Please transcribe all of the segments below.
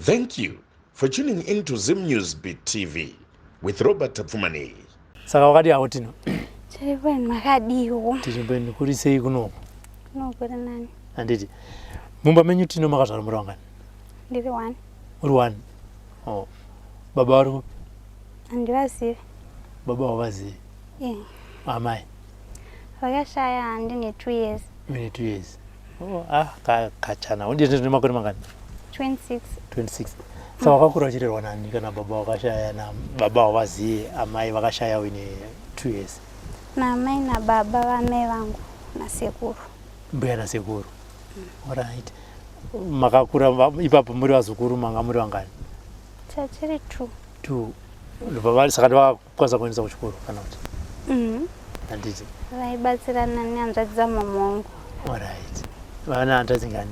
Thank you for tuning in to Zim News Beat TV with Robert Tapfumani. Saka wakati ya hotino. Chiribweni makadiwo. Chiribweni kuri sei kuno. No kuri nani. Anditi. Mumba menyu tino makazara murangani. Ndiri 1. Uri 1. Oh. Baba wari kupi? Andiwazivi. Baba wavazivi. Amai. Vakashaya ndine 2 years. Mine 2 years. Oh, kachana. Undi ndine makore mangani? 26. 26. Saka wakakura uchirerwa nani kana baba wakashaya na baba wavazivi, amai vakashaya wine 2 years. Na amai na baba vamai vangu na sekuru. Mbuya na sekuru. Alright. Makakura ipapo muri vazukuru manga muri vangani? Chachiri 2. 2. Baba saka ndivakwanisa kuendesa kuchikoro kana kuti? Anditi. Vaibatsirana nehanzvadzi dzamama vangu. Alright. Vana hanzvadzi ngani?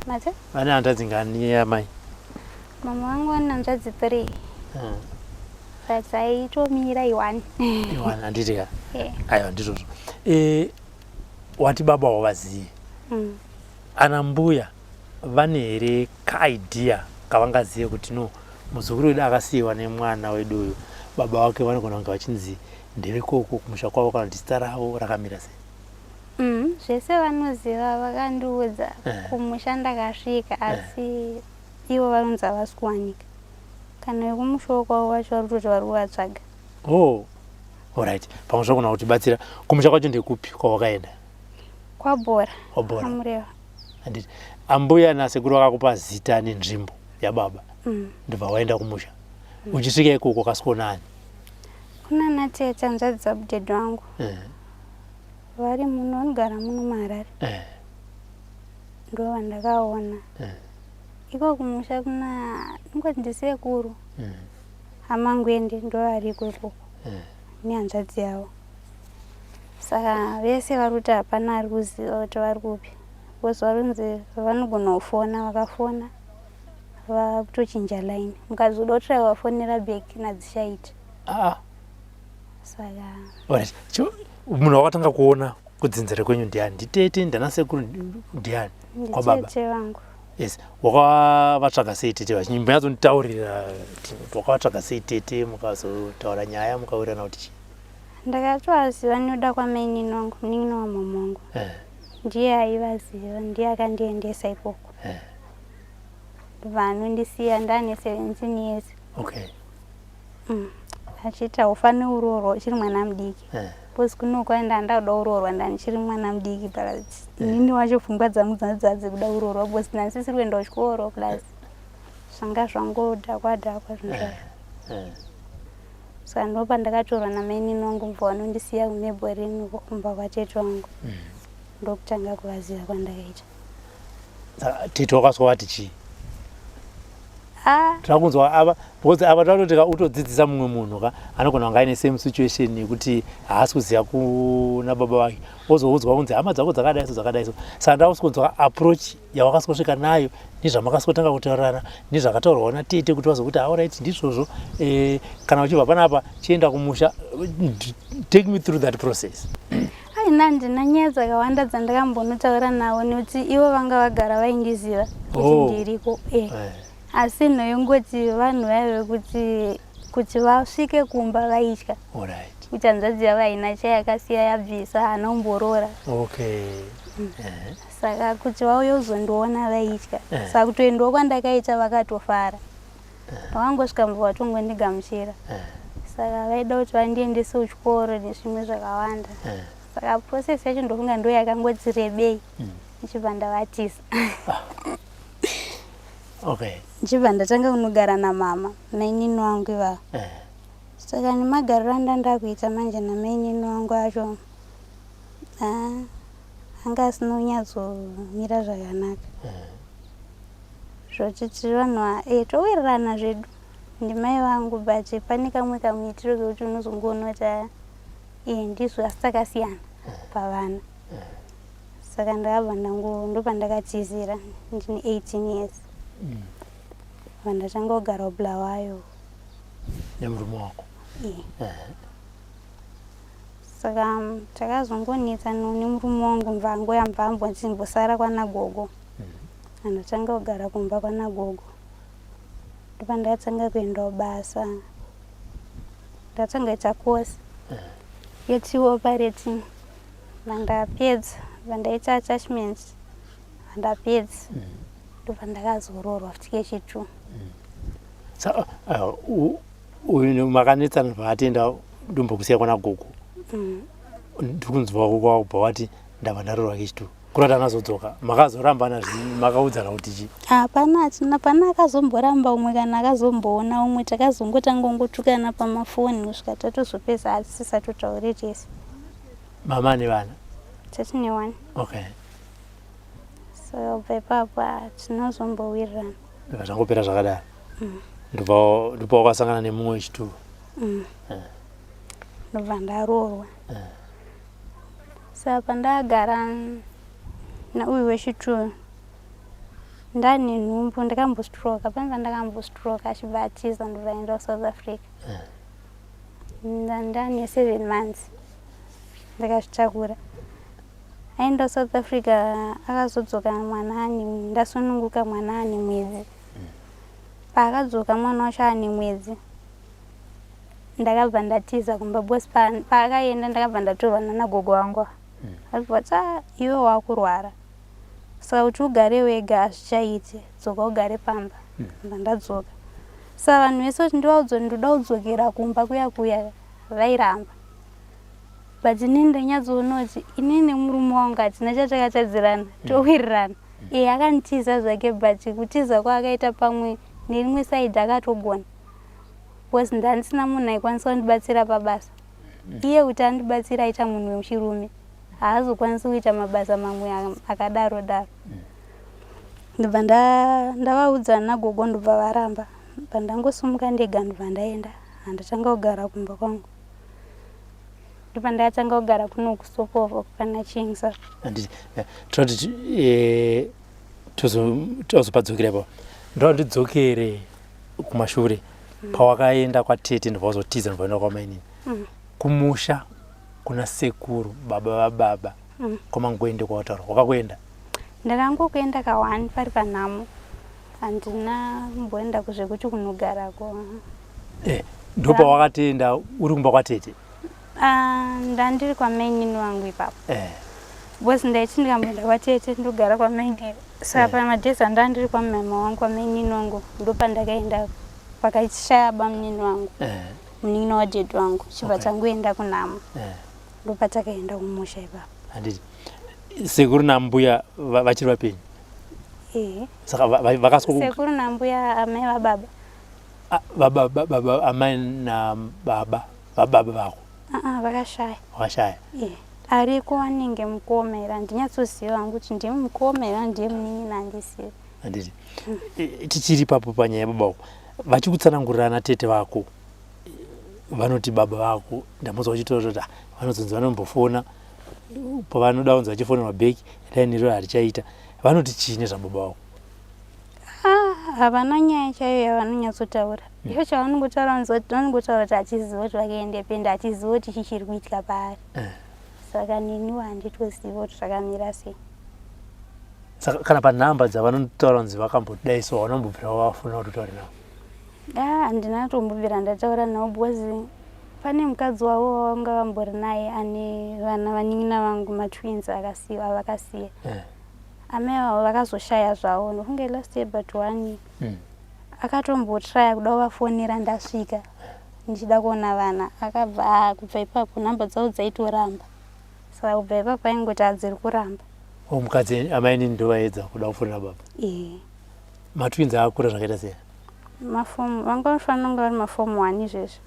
Mate? Vana hanzvadzi ngani amai? Mama vangu vane hanzvadzi 3. But aitomira 1. 1 anditi ka? Aiwa ndizvozvo. Wati baba wavazivi. Ana mbuya vane here kaidea kavangazive kuti no muzukuru wedu akasiyiwa nemwana wedu uyu, baba wake vanogona kunge vachinzi ndevekoko kumusha kwavo kana kuti zita ravo rakamira sei? Zvese vanoziva vakandiudza kumusha ndakasvika asi ivo vanonzi havasi kuwanika. Kana vekumushawo kwavo vacho vari kutoti vari kuvatsvaga. Oh, alright. Pamwe zvakona kutibatsira kumusha kwacho ndekupi kwawakaenda? Kwabhora. Kwabhora. Kwamureva. Anditi. Ambuya nasekuru vakakupa zita nenzvimbo yababa. Ndobva waenda kumusha. Uchisvika ikoko kasikuona ani? Kuna natete hanzvadzi dzabudhedhi wangu. Vari muno vanogara muno muHarare. Ndo vandakaona. Iko kumusha kuna ngoti ndisekuru. Hamangwende ndo variko ikoko. Nehanzvadzi yavo. Saka vese vari kuti hapana ari kuziva kuti vari kupi. Because varinzi vanogona kufona, vakafona vakutochinja line. Mukazoda kuti vafonera bheki nadzishaiti. Saka alright. Munhu wakatanga kuona kudzinzira kwenyu ndiani? Nditete, ndanasekuru, ndiani? Kwa baba. Nditete vangu. Yes. Wakavatsvaga sei tete vachi? Munyatsotaurira wakavatsvaga sei tete mukazotaura nyaya mukawirirana kuti chii? Ndakatovaziva nokuda kwamainini wangu, munin'ina wamama wangu. Ndiye aivaziva, ndiye akandiendesa ikoko. Vanondisiya ndane 17 years. Okay. Achiti haufani uroorwa uchiri mwana mudiki. Because kuno kwaenda ndauda uroorwa ndanichiri mwana mudiki but inini wacho pfungwa dzangu dzanzi kuda uroorwa because ndanisisiri kuenda kuchikoro plus zvanga zvangodhakwa zvinhu zvazvo. Saka ndo pandakatorwa namainini wangu mubva vanondisiya kuNebhorini kumba kwatete wangu. Ndokutanga kuvaziva kwandakaita. Tete wakaswa wati chii? Takunzwa ava because ava tatoti utodzidzisa mumwe munhu ka anogona kunge aine same situation yekuti haasi kuziva kuna baba vake ozoudzwa kunzi hama dzako dzakadaiso dzakadaiso. Saka ndakuskunzwa approach yawakasvika nayo nezvamakasotanga kutaurana nezvakataurwa natete kuti vazokuti alright ndizvozvo kana uchibva panapa chienda kumusha. Take me through that process. Aina ndina nyaya dzakawanda dzandakambonotaura navo nekuti ivo vanga vagara vaindiziva kuti ndiriko. Asi nhoyongoti vanhu vaive kuti vasvike kumba vaitya. Alright. Kuti hanzvadzi yavo haina chayakasiya yabvisa hana kumborora. Okay. Saka kuti vauye kuzondiona vaitya. Saka kutoendawo kwandakaita vakatofara. Vakangosvika mbva vatongondigamuchira. Saka vaida kuti vandiendese kuchikoro nezvimwe zvakawanda. Saka process yacho ndofunga ndo yakangoti rebei. Ndichibva ndavatisa. Okay. Ndichibva ndatanga kunogara namama mainini wangu ivavo. Saka nemagariro andandakuita manje namainini wangu acho anga asina kunyatsomira zvakanaka. Zvoti tiri vanhu towirirana zvedu ndimai vangu but pane kamwe kamuitiro kekuti unozongoona kuti ndizvo asi takasiyana pavana. Saka ndakabva ndopandakatizira ndine 18 years. Vandatanga kugara Bulawayo. Nemurume wako? Saka takazongonetsa nemurume wangu mvangoyambva nzimbosara kwanagogo. Andatanga kugara kumba kwanagogo. ndobva ndatanga kuendawo basa, ndatanga ita course yechioperating vandapedza, vandaita attachment vandapedza, ndobva ndakazororwa futi kechi2. uyu makanetsana paatenda ndombokusiya kwana gogo ndikunzwa kwakubva wati ndabva ndarorwa kechi2 kurati anazodzoka makazorambana zvii makaudzana kuti chii? Hapana akazomboramba umwe kana akazomboona umwe, takazongotanga ngotukana pamafoni kusvika tatozopedza asi tisatotaure tese. Mama nevana? Tatine 1. Okay. So ubva ipapo tinozombowirirana. Zvangopera zvakadaro. Ndipo wakasangana nemumwe wechi2. Ndobva ndarorwa. Saka ndagara nauyu wechi2 ndane nhumbu, ndakambostroka panza, ndakambostroka achibatiza ndobva enda kuSouth Africa. Ndane 7 months ndakazvitakura. Aenda kuSouth Africa akazodzoka mwana ndasununguka mwana ane mwedzi. Paakadzoka mwana wacho ane mwedzi ndakabva ndatiza kumba bosi paakaenda ndakabva ndatorwa nagogo wangu. Akati iwe wakurwara, saka kuti ugare wega hazvichaiti, dzoka ugare pamba. Ndadzoka. Saka vanhu vese kuti ndoda kudzokera kumba kuya vairamba. But inini ndanyatsoona kuti inini nemurume wangu hatina chatakatadzirana, towirirana. Akanditiza zvake, but kutiza kwaakaita pamwe nerimwe side akatogona. Because ndandisina munhu aikwanisa kundibatsira pabasa. Iye kuti andibatsira aita munhu wechirume, haazokwanisi kuita mabasa mamwe akadaro daro. Ndobva ndavaudza nagogo ndobva varamba. Pandangosumuka ndega ndobva ndaenda, handatanga kugara kumba kwangu. Ndobva ndatanga kugara kuno kuSopovo pana Chingsa. Toti tozopadzokera ipapo. Ndoda ndidzokere kumashure. Pawakaenda kwatete ndobva wazotiza ndobva enda kwamainini. Kumusha kuna sekuru baba vababa kwamangoende kwataura wakakuenda? Ndakangokuenda ka1 pari panhamo, handina mboenda kuzvekuti kunogarako. Ndopa wakatenda uri kumba kwatete? Ndandiri kwamainini wangu ipapo. Because ndaiti ndikamboenda kwatete ndogara kwamainini. Saka pamadhesi andandiri kwamama wangu kwamainini wangu ndopa ndakaenda pakaishaya bamunini wangu. Munini wadhedhi wangu chibva tangoenda kunhamo. Ndopa takaenda kumusha ipapo. Handiti sekuru nambuya vachiri vapenyu? Saka sekuru nambuya amai vababa? Baba amai nababa vababa vako? Vakashaya. Vakashaya? Ariko anenge mukomera, ndinyatsiziva hangu kuti ndiye mukomera ndiye munini handisivi. Handiti tichiri papo panyaya yababa vako, vachikutsanangurira ana tete vako vanoti baba vako, ndamuzwa uchitaura kuti vanozonzi vanombofona pavanoda kunzi vachifona mabheki raini riro harichaita, vanoti chiine zvababa vako? Havana nyaya chaiyo yavanonyatsotaura. Icho chavanongotaura vanongotaura kuti hachiziva kuti vakaende penda, hachiziva kuti chichiri kuitika paari. Saka neniwo handitoziva kuti zvakamira sei. Saka kana panhamba dzavanotaura kunzi vakambodaiso vanombobvira wafuna kuti utaure navo? Handina tombobvira ndataura navo because pane mukadzi wavo wavanga vambori naye ane vana vanin'ina vangu matwins avakasiya. Amai vavo vakazoshaya zvavo nokunge last year but 1 akatombotraya kuda kuvafonera ndasvika ndichida kuona vana, akabva kubva ipapo nhamba dzavo dzaitoramba. Saka kubva ipapo aingoti hadziri kuramba. Mukadzi amainini ndovaedza kuda kufonera baba? Matwins akura zvakaita sei? Mafomu vangofanira kunge vari mafomu 1 izvezvo.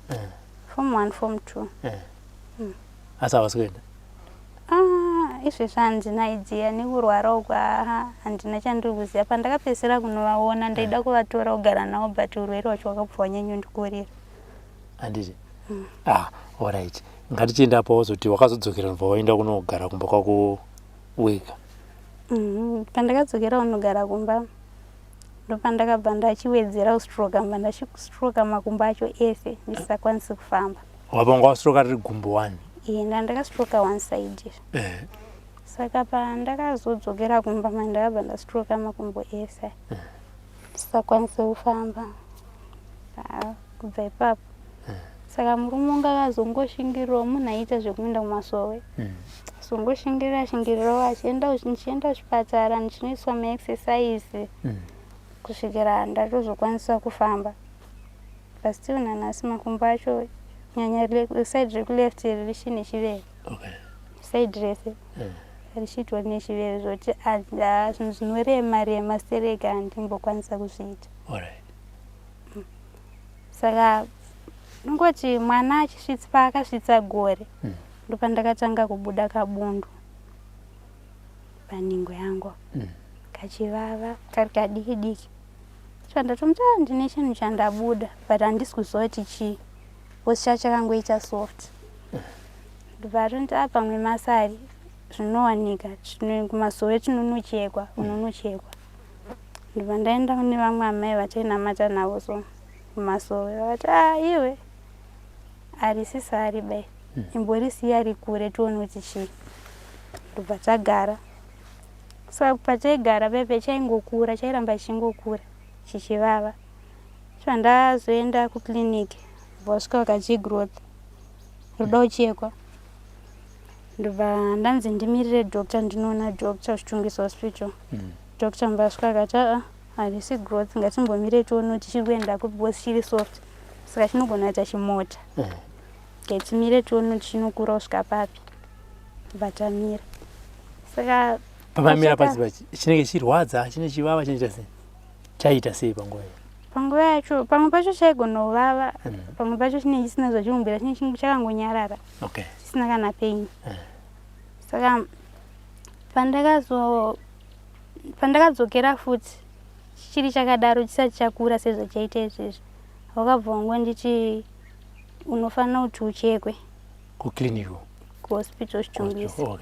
Fomu 1 fomu 2. Asi havasi kuenda? Izvezvo handina idea nekurwara uku handina chandiri kuziva. Pandakapedzisira kunovaona ndaida kuvatora kugara navo but urwere hwacho hwakabva hwanyanyondikorera. Handiti? Alright. Ngatichienda apo wazoti wakazodzokera ndobva waenda kunogara kumba kwako wega. Pandakadzokera kunogara kumba ndopandakabva ndachiwedzera kustroka, mba ndachistroka makumbo acho ese ndisakwanisi kufamba. Wapanga wastroka riri gumbo 1? Ndakastroka 1 side. Saka pandakazodzokera kumba ndakabva ndastroka makumbo ese ndisakwanisi kufamba. kubva ipapo saka murume wanga akazongoshingirirawo munhu aita zvekuenda kumasowe zongoshingirirawo achienda kuchipatara ndichinoiswa maexercise kusvikira ndatozokwanisa kufamba but still nanhasi makumbo acho nyanya side rekuleft richine chiveve side rese richitori nechiveve zvoti zvinhu zvinorema stereka handimbokwanisa kuzviita saka nongoti mwana achisvitsa paakasvitsa gore ndopandakatanga kubuda kabundu paningo yangu kachivava kari kadiki diki chandatomta ndine chinhu chandabuda but handisi kuziva kuti chii bhosi chachakangoita soft ndobvatonti pamwe masari zvinowanika kumasowe chinonochekwa unonochekwa ndobva ndaenda kune vamwe amai vatainamata navo so kumasowe vati iwe arisisa ari bai imborisiya ari kure tione kuti chii ndobva tagara saka pataigara pepe chaingokura chairamba chichingokura chichivava chandazoenda kuclinic vasvika vakachi growth roda kuchekwa ndobva ndanzi ndimirire doctor ndinoona doctor Chitungwiso hospital doctor mbasvika akati harisi growth ngatimbomire tione kuti chiri kuenda kupi because chiri soft saka chinogona kuita chimota ngatimire tione kuti chinokura kusvika papi vatamira saka pamamira pasi chinenge chirwadza chine chivava chinoita sei chaita sei panguva yacho pamwe pacho chaigona kuvava pamwe pacho chinenge chisina zvachiumbira chinenge chakangonyarara chisina kana pain saka pandakadzokera futi chiri chakadaro chisati chakura sezvachaita izvezvi wakabva wangonditi unofanira kuti uchekwe kuclinic kuhospital Chitungwiso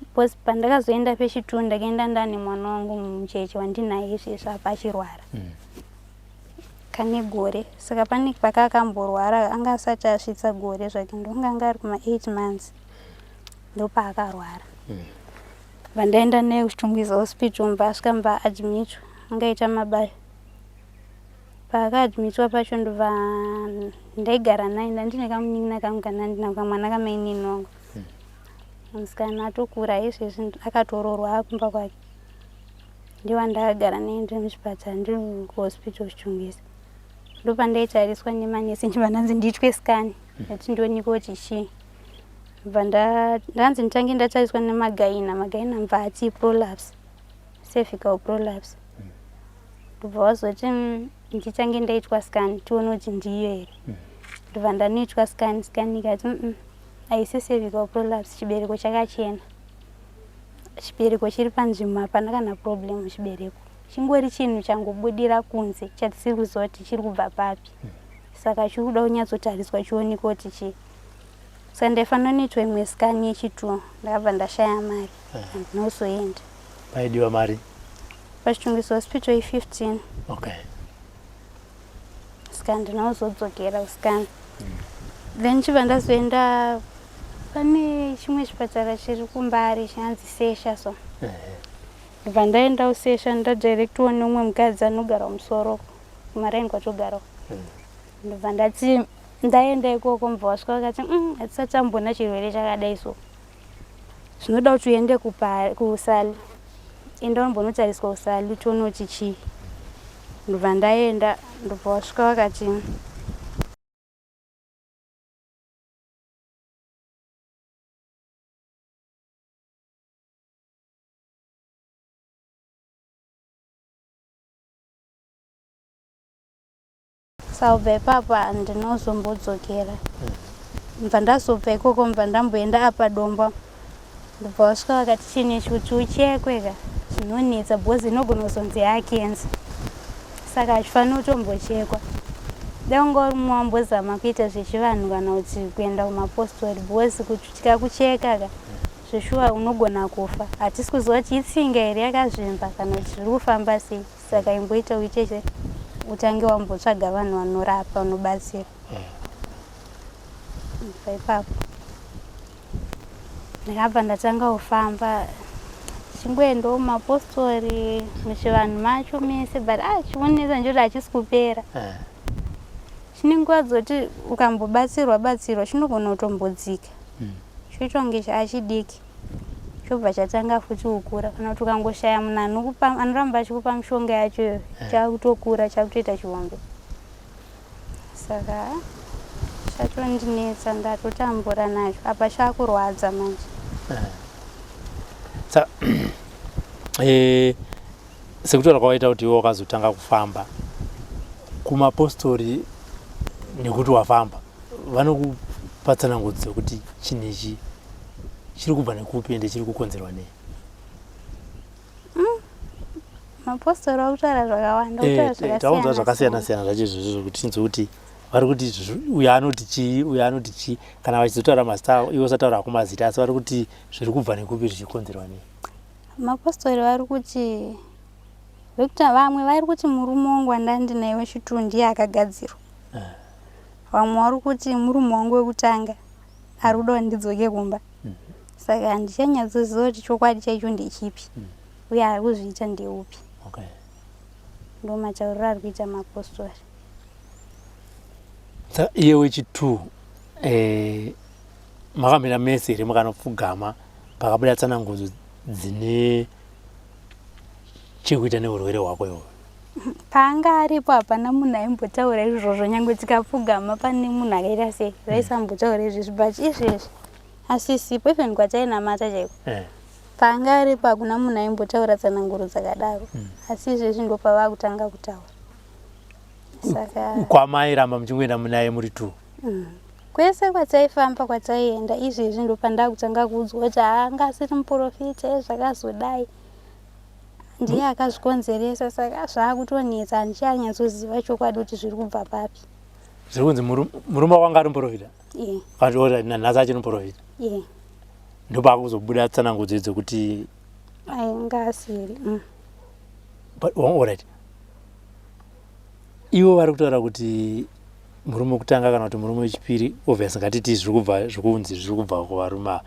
because pandakazoenda pechitundu ndakaenda ndane mwana wangu mucheche wandinaye izvezvi apa achirwara kane gore saka pane pakakamborwara anga asati asvitsa gore zvake ndonganga ari kuma 8 months ndopaakarwara vandaenda naye kuChitungwiso hospital mbasvika mbaadmitwa angaita mabayo paakaadmitwa pacho ndobva ndaigara naye ndandine kamunin'ina kangu kanandina kamwana kamainini wangu musikana atokura izvezvi akatororwa akumba kwake ndowandakagara naye ndiri muchipatara ndiri kuhospital Chitungwiso ndopandaitariswa nemanesi ndibva ndanzi ndiitwe skani kuti ndionike kuti chii bva ndanzi nditange ndatariswa nemagaina mbva ati prolapse cervical prolapse ndobva wazoti nditange ndaitwa skani tione kuti ndiyo here ndobva ndanoitwa skani ikati haisi cervical prolapse chibereko chakachena chibereko chiri panzvimbo hapana kana problem chibereko chingori chinhu changobudira kunze chatisiri kuziva kuti chiri kubva papi saka chiri kuda kunyatsotariswa chionekwe kuti chii saka ndaifanira noitwa imwe skani yechituo ndakabva ndashaya mari handinozoenda paidiwa mari paChitungwiso hospital 15 saka ndinozodzokera kuskani then chibva ndazoenda pane chimwe chipatara chiri kumbari chinanzi Sesha so ndibva ndaenda kuSesha ndadirectwa neumwe mukadzi anogara kumusoro kumaraini kwatogarawo ndibva ndati ndaenda ikoko mbva wasvika vakati hatisati tambona chirwere chakadai so zvinoda kuti uende kusali enda unombonotariswa kusali tione kuti chii ndibva ndaenda ndobva wasvika vakati saubva ipapo handinozombodzokera mbva ndazobva ikoko mbva ndamboenda apa Domba ndobva wasvika vakati chine kuti uchekweka zvinonetsa bhozi inogona kuzonzi yakenza saka hachifanira kutombochekwa dai ungori mumwe wambozama kuita zvechivanhu kana kuti kuenda kumapostori bhozi kuti tikakucheka zveshuwa unogona kufa hatisi kuziva kuti itsinga here yakazvimba kana kuti zviri kufamba sei saka imboita uite utange wambotsvaga vanhu vanorapa vanobatsira ipapo ndakabva ndatanga kufamba chingoendawo mumapostori muchivanhu macho mese but chionesa njoti hachisi kupera chine nguva dzoti ukambobatsirwa chinogona kutombodzika choitwa kunge achidiki chobva chatanga futi kukura kana kuti ukangoshaya munhu anoramba achikupa mishonga yacho chakutokura chakutoita chihombe saka chatondinetsa ndatotambura nacho apa chakurwadza manje sekutaura kwawaita kuti iwe wakazotanga kufamba kumapostori nekuti wafamba vanokupatsana ngudzi dzekuti chinechi chiri kubva nekupi ende chiri kukonzerwa nei? mapostori akutaura zvakawanda taunzwa zvakasiyana-siyana zvacho izvozvo kuti tinzwe kuti vari kuti uyu anoti chii uyu anoti chii kana vachizotaura mazita iwo usataura kumazita asi vari kuti zviri kubva nekupi zvichikonzerwa nei? mapostori vari kuti vamwe vari kuti murume wangu wandandinaye wechitu ndiye akagadzirwa vamwe vari kuti murume wangu wekutanga ari kuda kundidzoke kumba saka handichanyatsiziva kuti chokwadi chaicho ndechipi uye ari kuzviita ndeupi ndo matauriro ari kuita mapostori. Iye wechitu makamira mese here mukanopfugama pakabuda tsanangudzo dzine chekuita neurwere hwako iwo? Panga aripo hapana munhu aimbotaura izvozvo nyangwe tikapfugama pane munhu akaita sei vaisambotaura izvizvi but izvezvi asisipo even kwatainamata chaiko panga aripo hakuna munhu aimbotaura tsananguro dzakadaro asi izvezvi ndo pavakutanga kutaura saka kwamairamba muchingoenda munaye muri tu kwese kwataifamba kwataienda izvezvi ndo pandakutanga kuudzwa kuti haangasiri muprofita zvakazodai ndiye akazvikonzeresa saka zvaakutonetsa handichanyatsoziva chokwadi kuti zviri kubva papi. Zviri kunzi murume wanga ari muprofita? Nhasi achiri muprofita? Ndo paakuzobuda tsanangudzo dzekuti ainga asiri. But alright, ivo vari kutaura kuti murume wekutanga kana kuti murume wechipiri obviously ngatiti zvikunzi zviri kubva kuvarume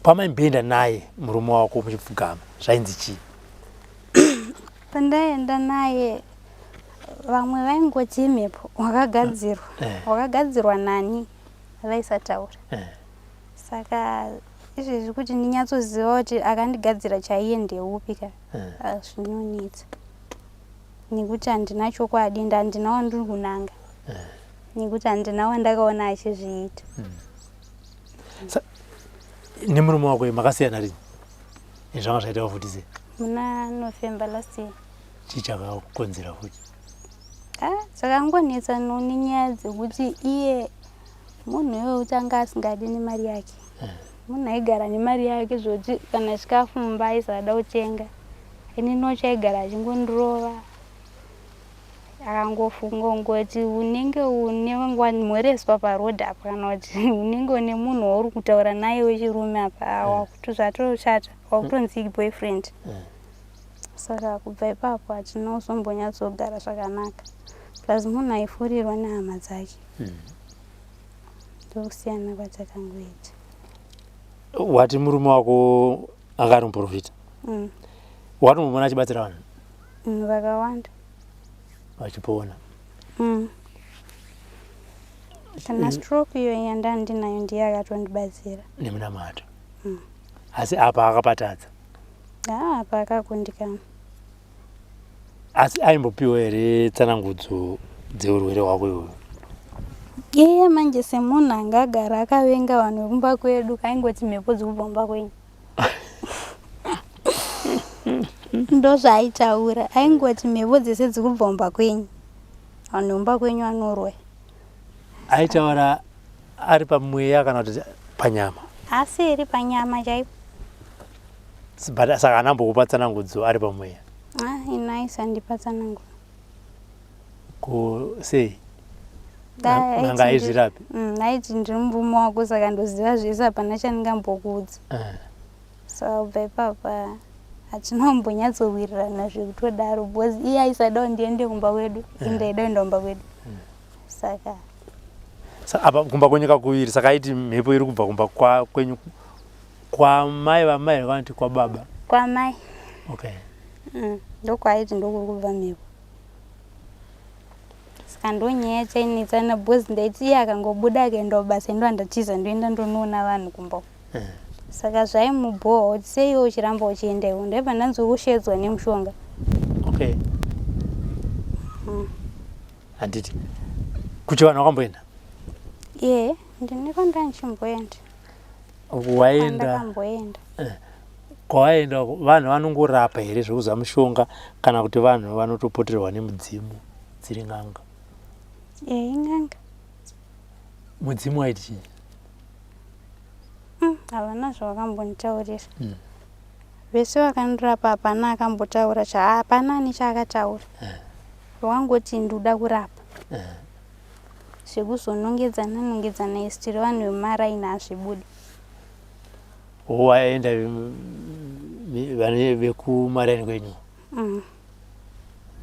pamaimboenda naye murume wako muchipfugama zvainzi chii? Pandaenda naye vamwe vaingoti imhepo wakagadzirwa nani vaisataura saka izvezvi kuti ndinyatsoziva kuti akandigadzira chaiye ndeupi ka zvinonetsa nekuti handina chokwadi handina wandiri kunanga nekuti handina wandakaona achizviita. Nemurume wako makasiyana rini zvanga zvaita kuvhutise? Muna November last year. Chichakakonzera futi? Dzakangonetsa nenyaya dzekuti iye munhu wekutanga asingadi nemari yake munhu aigara nemari yake zvoti kana chikafu mumba aisada kutenga ini nochaigara achingondirova akangofunga ungoti unenge une mwereswa parodhi apa kana kuti unenge une munhu wauri kutaura naye wechirume apa wakutozvatochata wakutonzi boyfriend. Saka kubva ipapo hatina kuzombonyatsogara zvakanaka plus munhu aifurirwa nehama dzake ndokusiyana kwatakangoita. Wati murume wako anga ari muprofita? Watombomona achibatsira vanhu? Vakawanda vachipona. Kana stroke iyo yandandinayo ndiye akatondibatsira nemunamato. Asi apa akapatadza? Apa akakundikana. Asi aimbopiwa here tsanangudzo dzeurwere hwako ihoho? Iye manje semunhu angagara akavenga vanhu vekumba kwedu kaingoti mhepo dzekubva kumba kwenyu ndo zvaaitaura aingoti mhepo dzese dzekubva kumba kwenyu vanhu vekumba kwenyu vanorwa. Aitaura ari pamweya kana kuti panyama? Asi iri panyama chaipo. Saka anambokupa tsanangudzo ari pamweya? Ina aisandipa tsanangudzo. Sei? Nanga aizvirapi? Aiti ndiri murume wako saka ndoziva zvese hapana chandingambokuudza. Saka kubva ipapa hatina kumbonyatsowirirana zvekutodaro because iye aisada ndiende kumba kwedu indaida kuenda kumba kwedu saka apa kumba kwenyu kakuwiri saka aiti mhepo iri kubva kumba kwenyu kwamai vamai kana kuti kwababa? Kwamai. Okay. Ndokwaiti ndokuri kubva mhepo saka ndonyaya chainetsana bhozi ndaiti iye akangobuda akaendawo basa ndo andatiza ndoenda ndonoona vanhu kumba saka zvaimubhohwa kuti seiwo uchiramba uchienda iwo ndaibva ndanzokushedzwa nemushonga. Okay. Handiti kuti vanhu wakamboenda? Ndineko ndanchimboenda. Waenda? Ndakamboenda. Kwawaenda vanhu vanongorapa here zvekuza mushonga kana kuti vanhu vanotopoterwa nemudzimu dziri ng'anga? Ing'anga. Mudzimu waiti chii? Havana zvavakambonditaurira. Vese vakandorapa hapana akambotaura hapana ane chaakataura. Wangoti ndoda kurapa. Sekuzonongedzana isitiri vanhu vemaraini hazvibude. Waenda vekumaraini kwenyu?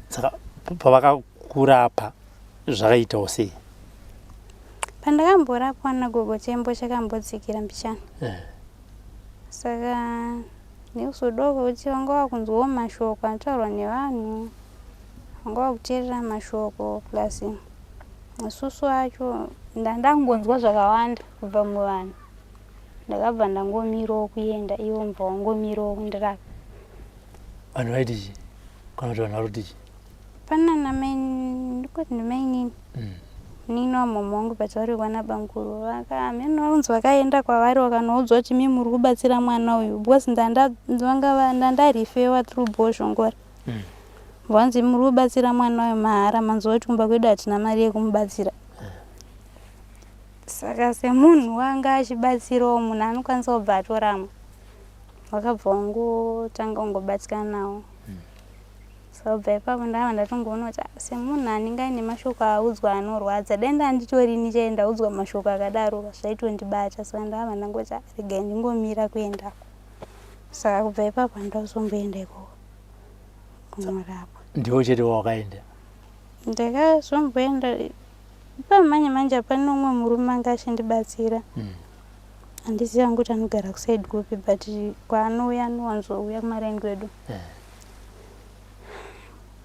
Saka pavakakurapa zvakaitawo sei? Pandakamborapwa nagogo chembo chakambotsikira mbichana. Saka nekuzodoko kuti vanga vakunzwawo mashoko anotaurwa nevanhu, vanga vakuteerera mashoko plus isusu acho ndangonzwa zvakawanda kubva muvanhu. Ndakabva ndangomirawo kuenda ivo mbva wangomirawo kundirapa. Vanhu vaiti chii? Kana kuti vanhu varoti chii? Pana ndikoti ndimainini nini wamama wangu patauri kwana banguru mimi vanonzi vakaenda kwavari vakanoudzwa kuti mimi muri kubatsira mwana uyu because ndandarifewa through boshongora. Vanzi muri kubatsira mwana uyu mahara manzwa kuti kumba kwedu hatina mari yekumubatsira. Saka semunhu wanga achibatsirawo munhu anokwanisa kubva atorama. Wakabva wangotanga kungobatsika nawo. Sabva ipapo ndava ndatongoona kuti semunhu anenge ane mashoko audzwa anorwadza dai ndanditori chaenda audzwa mashoko akadaro zvaitondibata saka ndava ndangoti regai ndingomira kuendako. Saka kubva ipapo ndakuzomboenda ikoko kunorapwa. Ndiwo chete wawakaenda? Ndakazomboenda pamanye manje pane umwe murume anga achindibatsira. Handiziva kuti anogara kusaidi kupi but kwaanouya anowanzouya kumaraini kwedu.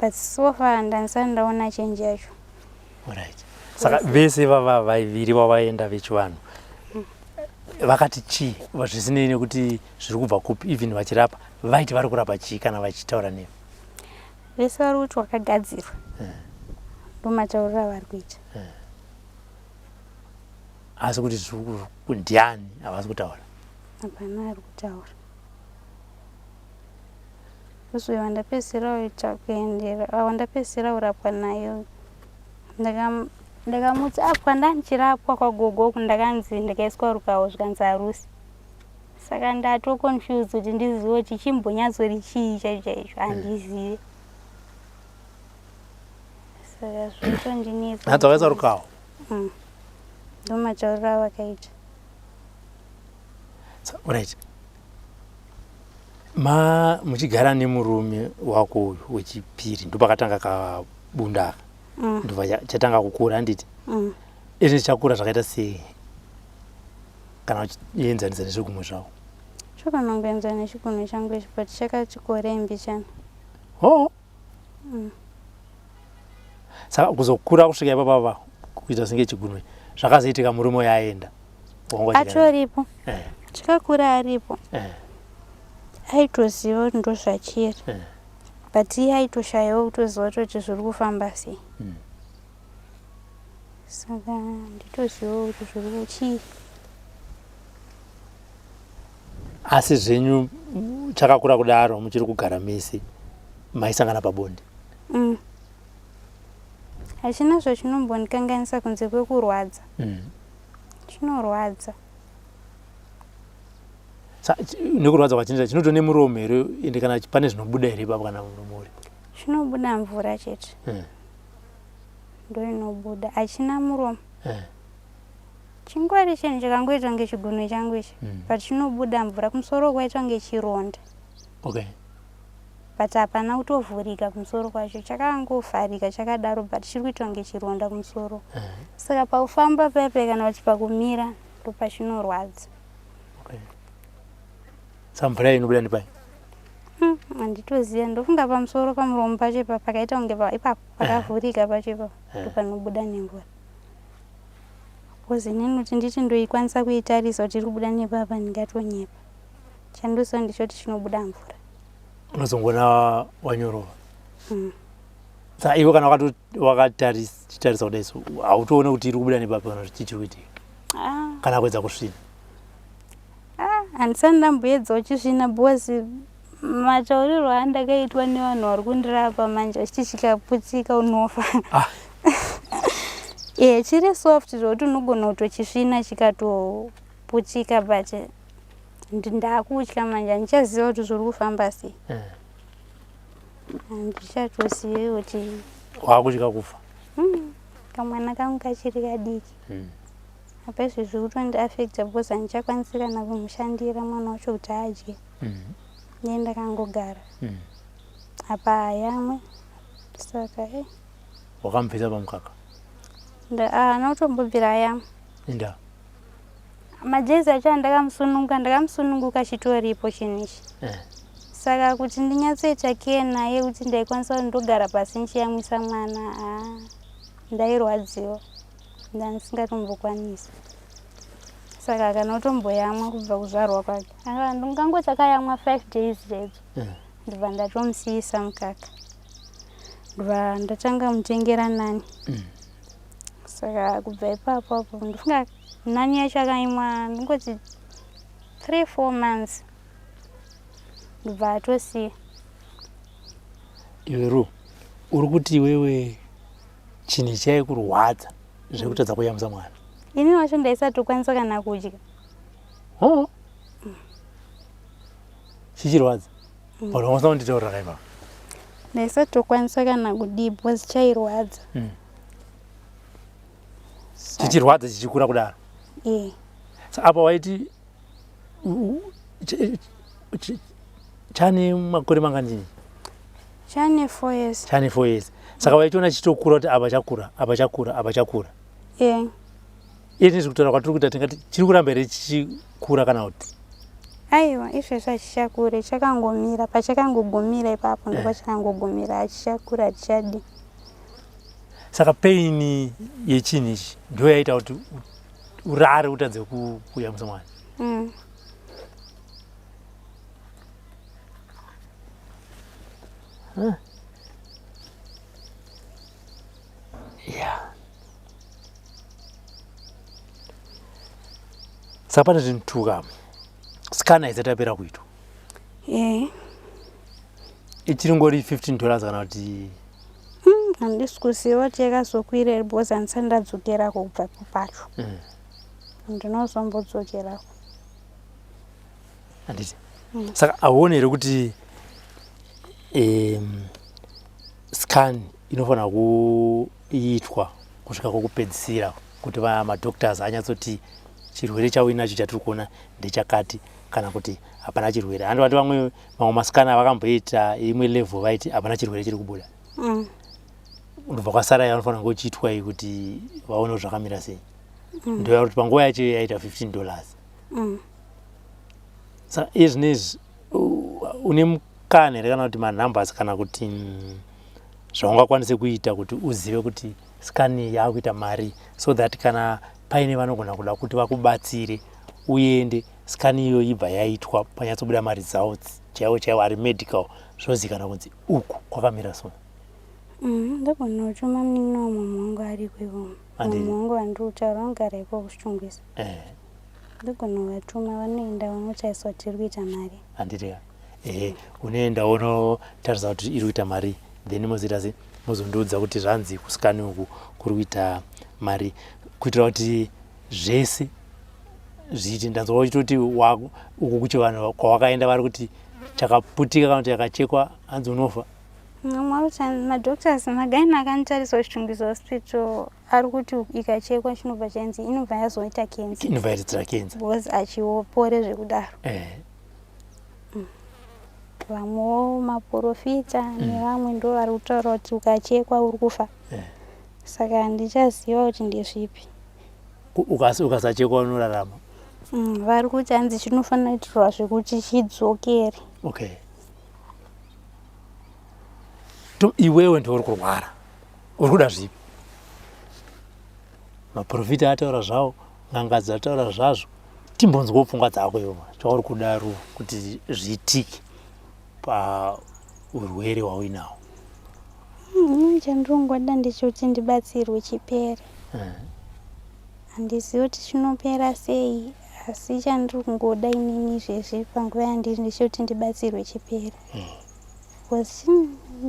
But so far ndanisati ndaona change yacho. Alright. Saka vese vaviri vavaenda vechivanhu vakati chii zvisinei nekuti zviri kubva kupi even vachirapa vaiti vari kurapa chii kana vachitaura newe? Vese vari kuti wakagadzirwa ndomatauriro avari kuita. Asi kuti ndiani havasi kutaura? Hapana ari kutaura. Uye wandapedzisira uita kuendera wandapedzisira urapwa nayo ndakamuti apwa ndandichirapwa kwagogo ndakanzi ndakaiswa rukawo zvikanzi harusi. Saka ndatoconfused kuti ndizive kuti chimbonyatsori chii chaicho handizive. Saka zvotondinetsa. Hanzi wakaiswa rukawo? Ndomatauriro avakaita. Alright. Muchigara nemurume wako uyu wechipiri ndopakatanga kabunda ndobva chatanga kukura handiti? Izvi chakura zvakaita sei kana uchienzanisa nezvigunwe zvavo? Chokanongoenzana nechigunwe changu ichi but chakati korei mbichana. Saka kuzokura kusvika ipapapa kuita senge chigunwe zvakazoitika murume uyu aenda? Atoripo. Chakakura aripo. Aitoziva kuti ndozvachiri. But iye aitoshayawo kutoziva kuti zviri kufamba sei. Saka nditozivawo kuti zviri kuchii. Asi zvenyu chakakura kudaro muchiri kugara mese maisangana pabonde? Hachina zvachinombondikanganisa kunze kwekurwadza. Chinorwadza. Nekurwadza kwachinoita chinotone muromo here ende kana pane zvinobuda here ipapo kana muromo uri? Zvinobuda mvura chete. Ndo inobuda hachina muromo. Chingwari chinhu chakangoita kunge chigunwe changu ichi but chinobuda mvura kumusoro kwaita kunge chironda. Okay. But hapana kutovhurika kumusoro kwacho chakangovharika chakadaro but chiri kuita kunge chironda kumusoro. Saka pakufamba pepe kana kuti pakumira ndo pachinorwadza. Saka mvura inobuda nepai? handitoziva ndofunga pamusoro pamuromo pacho ipapo pakaita kunge ipapo pakavhurika pacho ipapo ndopanobuda nemvura kozi nini kuti nditi ndoikwanisa kuitarisa kuti iri kubuda nepapa ndingatonyepa chandoziva ndichoti chinobuda mvura unozongona wanyorova sa iwe kana wakatarisa kudai so hautoone kuti iri kubuda nepapa kana kuti chichiri kuitika kana kuedza kusvina handisani ndamboedza uchisvina because matauriro andakaitwa nevanhu vari kundirapa manje achiti chikaputsika unofa chiri soft zvokuti unogona kutochisvina chikatoputsika but ndakutya manje handichaziva kuti zviri kufamba sei handichatosivi kuti wakutya kufa kamwana kangu kachiri kadiki apa izvi zviri kutondiafecta because handichakwanisi kana kumushandira mwana wacho kuti adye ndakangogara apa yamwe saka wakamupisa pamukaka anotombobvira yamwe enda majezi acho ndakamusununguka chitoripo chinhu ichi saka kuti ndinyatsoita care naye kuti ndaikwanisa kuti ndogara pasi ndichiyamwisa mwana ndairwadziwa ndandisingatombokwanisa saka kana utomboyamwa kubva kuzvarwa kwake ndingangoti akayamwa 5 days zvedzo ndibva ndatomusiyisa mukaka ndibva ndatanga mutengera nani saka kubva ipapo apo ndofunga nani yacho akaimwa ndingoti 3-4 months ndibva atosiya iweru uri kuti iwewe chinhu chaikurwadza zvekutadza kuyamwisa mwana ini wacho ndaisatokwanisa kana kudya chichirwadza panokwanisa kunditaurira kaipa ndaisatokwanisa kana kudii because chairwadza chichirwadza chichikura kudaro apa waiti chane makore mangandini chane 4 years chane 4 years saka waitiona chitokura kuti apa chakura ini zvikutora kwatiri kuita tingati chiri kuramba here chichikura kana kuti aiwa izvezvo hachichakure chakangomira pachakangogumira ipapo ndopachakangogumira hachichakura hatichadi saka peini yechinhu ichi ndo yaita kuti urare utadze kuyamwisa mwana saka pane zvinhu tuka skana haisatapera kuitwa ichiringori $15 kana kuti handisi kuziva kuti yakazokwira iri because handisati ndadzokerako kubva pacho ndinozombodzokerawo handiti saka hauoni here kuti scan inofanira kuitwa kusvika kwokupedzisira kuti madoctors anyatsoti chirwere chauinacho chatiri kuona ndechakati kana kuti hapana chirwere handovati mamwe maskana vakamboita imwe level vaiti hapana chirwere chiri kubuda ndobva kwasara yanofanira kuchiitwa iyi kuti vaone zvakamira sei ndoya kuti panguva yacho yaita $15 saka izvinezvi une mukana here kana kuti manumbers kana kuti zvaungakwanise kuita kuti uzive kuti skani yakuita mari so that kana paine vanogona kuda kuti vakubatsire uende skani iyo ibva yaitwa panyatsobuda mari dzavo chaivo ari medical zvozikana kunzi uku kwakamira so ndogona kutuma munin'ina wamwamwe wangu ariko ivomo mwamwe wangu vandikutaura vanogara iko kuchitungwisa ndogona kuvatuma vanoenda vanotariswa kuti iri kuita mari handitika unoenda unotarisa kuti iri kuita mari then mozoita se mozondiudza kuti zvanzi kuskani uku kuri kuita mari kuitira kuti zvese zviiti ndanzwa uchitoti uku kuchivanhu kwawakaenda vari kuti chakaputika kana kuti yakachekwa hanzi unofa madoctors magaini akanitarisa kuchitungwiso hospital ari kuti ikachekwa chinobva chanzi inobva yazoita kensa inobva yatidzira kensa because achipore zvekudaro vamwewo maprofita nevamwe ndo vari kutaura kuti ukachekwa uri kufa saka handichaziva kuti ndezvipi ukasachekwa unorarama vari kuti hanzi chinofanira kuitirwa zvekuti chidzokere iwewe ndiwe uri kurwara uri kuda zvipi maprofita ataura zvavo ngangadzi ataura zvazvo timbonzwawo pfungwa dzako iwo chauri kudaro kuti zviitike paurwere hwauinawo chandinongoda ndechekuti ndibatsirwe chipere handizivi kuti chinopera sei asi chandiri kungoda inini izvezvi panguva yandiri ndechekuti ndibatsirwe chipere because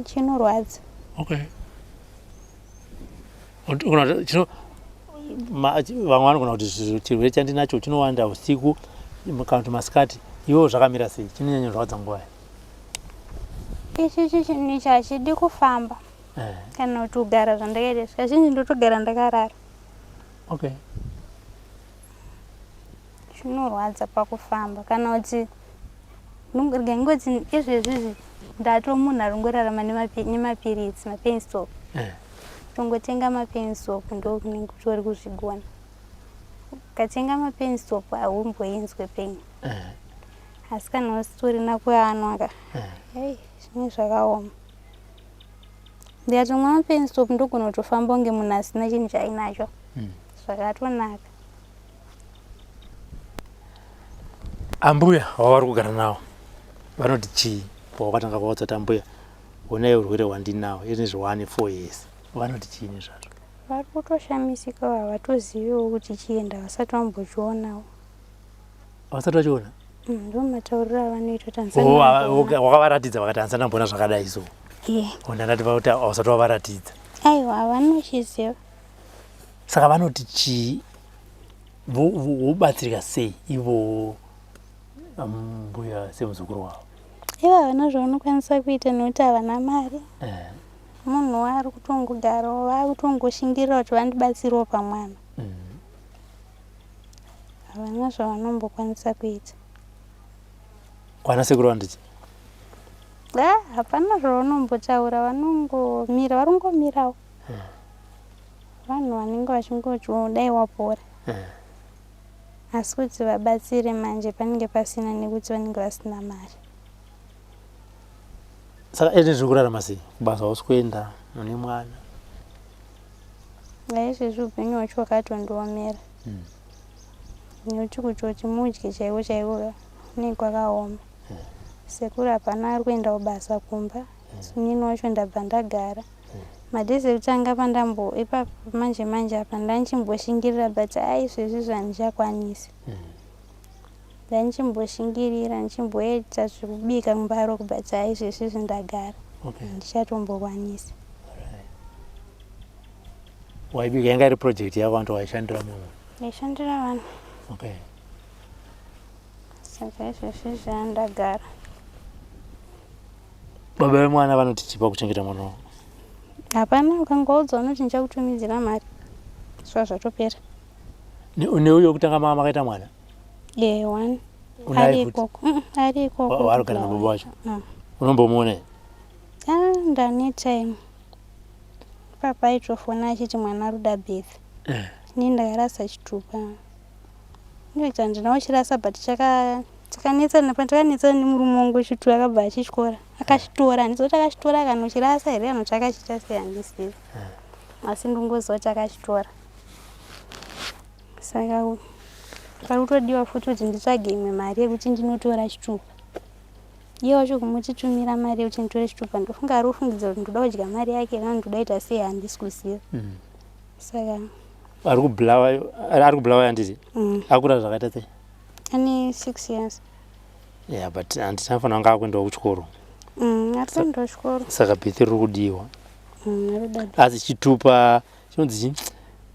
chinorwadza. Vamwe vanogona kuti chirwere chandinacho chinowanda usiku kana kuti masikati iwewo zvakamira sei chinonyanya zvarwadza nguva ichi chinhu ichi hachidi kufamba kana kuti kugara zvandakaita kazhinji ndotogara ndakarara chinorwadza pakufamba kana kuti ngangoti izvezvizvi ndatomunhu ari ngorarama nemapiritsi mapensop tongotenga mapensop ndokunenge kutori kuzvigona ukatenga mapensop haumboinzwe penyu asi kana usitorina kuyanwaka zvimwe zvakaoma ndikatomwa mapensop ndogona kutofamba kunge munhu asina chinhu chainacho zvakatonaka. Ambuya wavari kugara nawo vanoti chii pawakatanga kwaudzata ambuya honai urwere hwandinawo izvezvi 4 years vanoti chiini zvazvo? Vari kutoshamisika havatoziviwo kuti chienda vasati vambochionawo. Vasati vachiona? Ndo matauriro avanoita Tanzania. Wakavaratidza vakati handisati ndamboona zvakadai so. Ndandati kuti hausati wavaratidza. Aiwa havanochiziva. Saka vanoti chii vobatsirika sei ivo mbuya semuzukuru wavo? Ivo havana zvavanokwanisa kuita nekuti havana mari. Munhu wari kutongogarawo vakutongoshingirira kuti vandibatsirawo pamwana. Havana zvavanombokwanisa kuita. Kwana sekuru vanditi? Hapana zvavanombotaura, vanongomira, varongomirawo. Vanhu vanenge vachingodai wapora. Asi kuti vabatsire manje panenge pasina nekuti vanenge vasina mari. Saka ende zviri kurarama sei? Kubasa usikuenda mune mwana? Izvezvi upenyu hwacho hwakatondiomera. Nekuti kuti mudye chaiwo chaiwo kunenge kwakaoma. Sekuru hapana ari kuenda kubasa kumba. Inini wacho ndabva ndagara. Madhezi ekutanga pandambo ipapo manje apa ndanchimboshingirira but izvezvi handichakwanisi. Ndanchimboshingirira ndichimboita zvekubika mumbaro but izvezvi ndagara. Handichatombokwanisi. Waibika yanga iri project yako vantu waishandira munhu? Ndaishandira vanhu. Saka izvezvi ndagara. Baba vemwana vanoti chipa kuchengeta mwana wavo? Hapana, ukangoudza unoti ndichakutumidzira mari. Zvazvatopera. Neuyo wekutanga mama makaita mwana? 1. Ari ikoko. Ari ikoko. Warigara nababa wacho? Unombomuona? Ndane time. Papa aitofona achiti mwana ruda birth. Ini ndakarasa chitupa. Ndinoita ndinawo chirasa but takanetsana nemurume wangu chitupa akabva achichikora. Akachitora ndizoti akachitora kana uchirasa here kana chakachita sei handisizi. Asi ndingoziva kuti akachitora. Saka parikutodiwa futi kuti nditsvage imwe mari yekuti ndinotora chitupa. Iye wacho kumuchitumira mari yekuti nditore chitupa ndofunga ari kufungidza kuti ndoda kudya mari yake kana ndoda kuita sei handisi kuziva. Saka ari kubulawa handiti? Akura zvakaita sei? Ane 6 years. Yeah, but handisafana anga akuendawo kuchikoro. Akuendawo kuchikoro. Saka bhethi riri kudiwa. Asi chitupa chinonzi chii?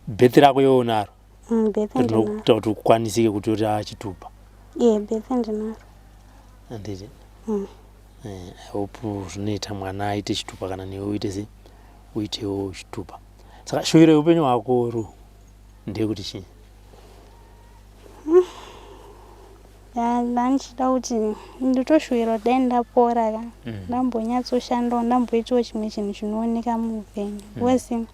Bhethi rako iwewe unaro? Bhethi ndinaro. Rinokuita kuti ukwanisike kutora chitupa? Bhethi ndinaro. Handiti? Hope zvinoita mwana aite chitupa kana newe uite sei? Uitewo chitupa. Saka shuviro yeupenyu hwako ndeyekuti chii? Ndanchida kuti nditoshuvira dai ndapora ka ndambonyatsoshanda ndamboitawo chimwe chinhu chinooneka muupenyu. Wesi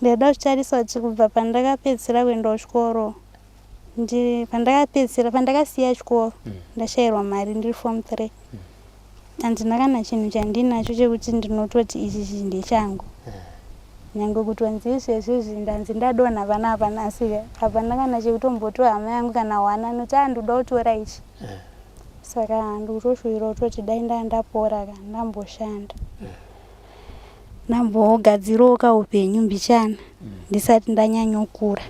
ndada kutarisa kuti kubva pandakapedzisira kuenda kuchikoro pandakasiya chikoro ndashayirwa mari ndiri form 3. handina kana chinhu chandinacho chekuti ndinototi ichi chinhu ndechangu. Nyange kutonzise izvizvi ndanzi ndadonha panapa nhasi hapana kana chekutomboto hama yangu kana wana noti ndoda kutora ichi. Saka ndikutoshuwira kutoti dai ndandapora ndamboshanda ndambogadzirawo kaupenyu mbichana ndisati ndanyanyokura.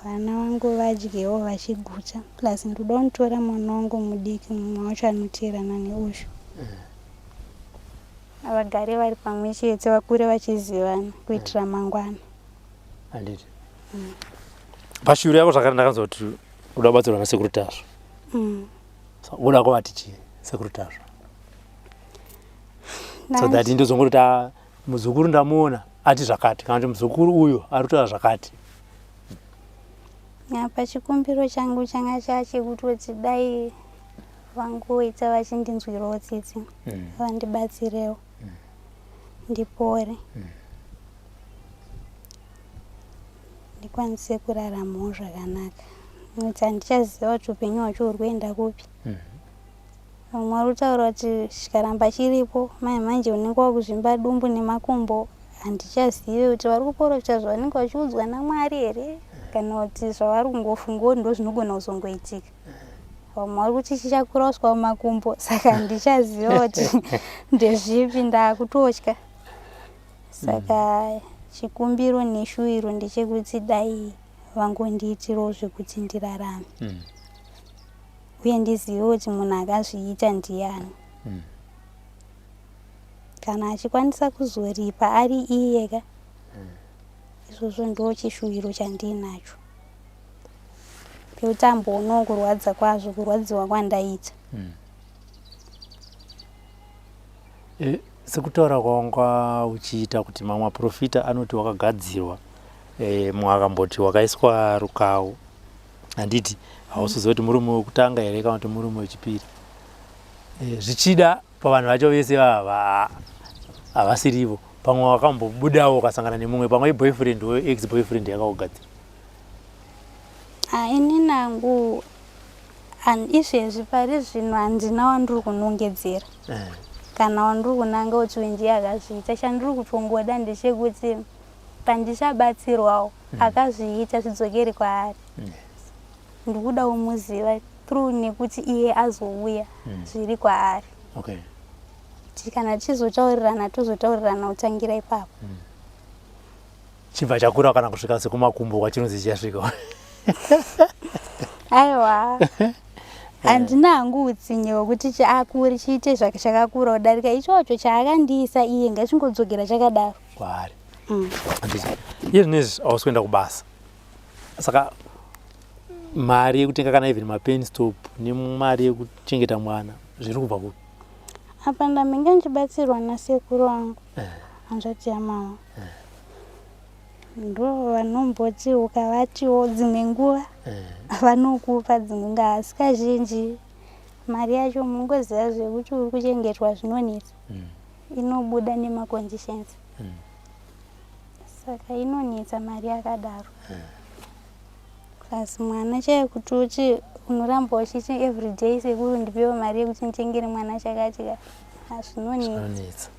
Vana vangu vadyewo vachiguta plus ndoda kutora mwana wangu mudiki mumwe wacho anoteerana neuzvo. Vagare vari pamwe chete vakure vachizivana kuitira mangwana. Handiti pashuri yako zvakare ndakanzwa kuti uda kubatsirwa naSecuritas. Uda kuvati chii Securitas? So that ndozongoti muzukuru ndamuona ati zvakati kana kuti muzukuru uyo ari kutaura zvakati. Pachikumbiro changu changa chachekutoti dai vangoita vachindinzwirawo tsitsi vandibatsirewo ndipore ndikwanise kuraramawo zvakanaka. Nokuti handichaziva kuti upenyu hwacho huri kuenda kupi. Vamwe vari kutaura kuti chikaramba chiripo manje unenge wakuzvimba dumbu nemakumbo. Handichazivi kuti vari kuprofita zvavanenge vachiudzwa naMwari here kana kuti zvavari kungofungawo ndo zvinogona kuzongoitika. Vamwe vari kuti chichakura kusvika kumakumbo. Saka handichaziva kuti ndezvipi, ndakutotya. Saka chikumbiro neshuwiro ndechekuti dai vangondiitirawo zvekuti ndirarame uye ndizive kuti munhu akazviita ndiani. Kana achikwanisa kuzoripa ari iyeka, izvozvo ndo chishuwiro chandinacho. Pekuti amboonawo kurwadza kwazvo, kurwadziwa kwandaita. Sekutaura kwawanga uchiita kuti mamwe maprofita anoti wakagadzirwa, mumwe akamboti wakaiswa rukau. Handiti hausiziva kuti murume wekutanga here kana kuti murume wechipiri. Zvichida pavanhu vacho vese havasirivo. Pamwe wakambobudawo ukasangana nemumwe, pamwe boyfriend we ex boyfriend yakakugadzira. Ini nangu izvezvi pari zvino handina wandiri kunongedzera kana wandiri kunanga kuti wenji akazviita. Chandiri kutongoda ndechekuti pandichabatsirwawo akazviita zvidzokere kwaari. Ndikuda kumuziva through nekuti iye azouya zviri kwaari. Kana tichizotaurirana tozotaurirana kutangira ipapo. Chibva chakura kana kusvika sekumakumbo kwachinonzi chasvika. Aiwa, handina hangu utsinye hwekuti akuri chiite chakakura kudarika ichocho chaakandiisa iye ngachingodzokera chakadaro kwaari. Iye zvinezvi hausi kuenda kubasa. Saka mari yekutenga kana even mapen stop nemari yekuchengeta mwana zviri kubva kupi? Apa ndamenga ndichibatsirwa nasekuru wangu hanzvati yamawa. Ndo vanomboti ukavatiwo dzimwe nguva vanokupa dzimwe nguva, asi kazhinji mari yacho munongoziva zvekuti uri kuchengetwa zvinonetsa. Inobuda nemaconditions. Saka inonetsa mari yakadaro. Plus mwana chaiye kuti unoramba uchiti everyday sekuru ndipewo mari yekuti nditengere mwana chakati zvinonetsa.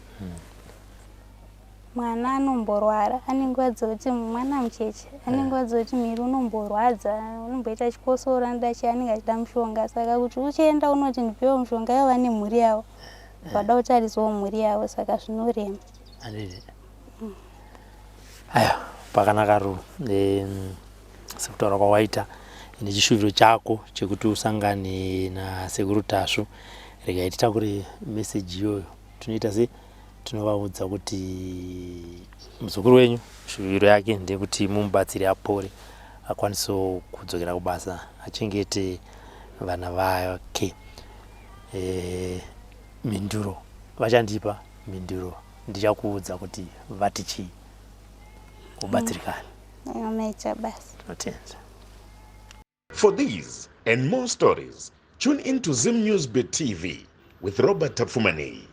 Mwana anomborwara, ane nguva dzekuti mwana mucheche ane nguva dzekuti miri unomborwadza, unomboita chikosoro anoda anenge achida mushonga. Saka kuti uchienda unoti ndipewo mushonga ivo vane mhuri yavo, vada kutarisawo mhuri yavo, saka zvinorema. Aya, pakanaka ru sekutaura kwawaita nechishuwiro chako chekuti usangane naSecuritas rikaitita kuri meseji iyoyo. Tunoita sei? Tinovaudza kuti muzukuru wenyu shuwiro yake ndekuti mumubatsire apore, akwanisewo kudzokera kubasa, achengete vana vake. Minduro vachandipa minduro, ndichakuudza kuti vati chii kubatsirikana. Maita basi. For these and more stories, tune into Zim News Bit TV with Robert Tafumani.